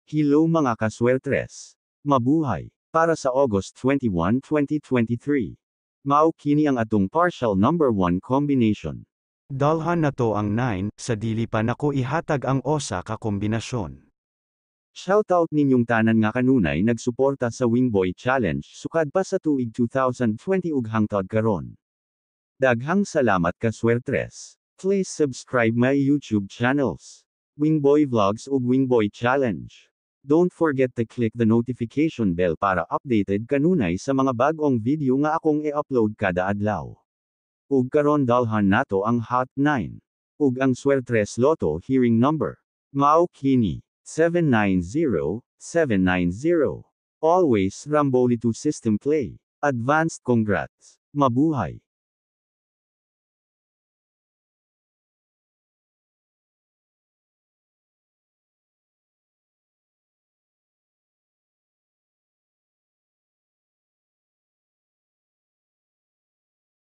Hello mga kaswertres. Mabuhay. Para sa August 21, 2023. Mao kini ang atong partial number 1 combination. Dalhan na to ang 9, sa dili pa nako ihatag ang osa ka kombinasyon. Shoutout ninyong tanan nga kanunay nagsuporta sa Wingboy Challenge sukad pa sa tuig 2020 ug hangtod karon. Daghang salamat kaswertres. Please subscribe my YouTube channels. Wingboy Vlogs ug Wingboy Challenge. Don't forget to click the notification bell para updated kanunay sa mga bagong video nga akong i-upload kada adlaw. Ug karon dalhan nato ang Hot 9. Ug ang Swertres Lotto hearing number. Mao kini 790, 790. Always Rambolito system play. Advanced congrats. Mabuhay.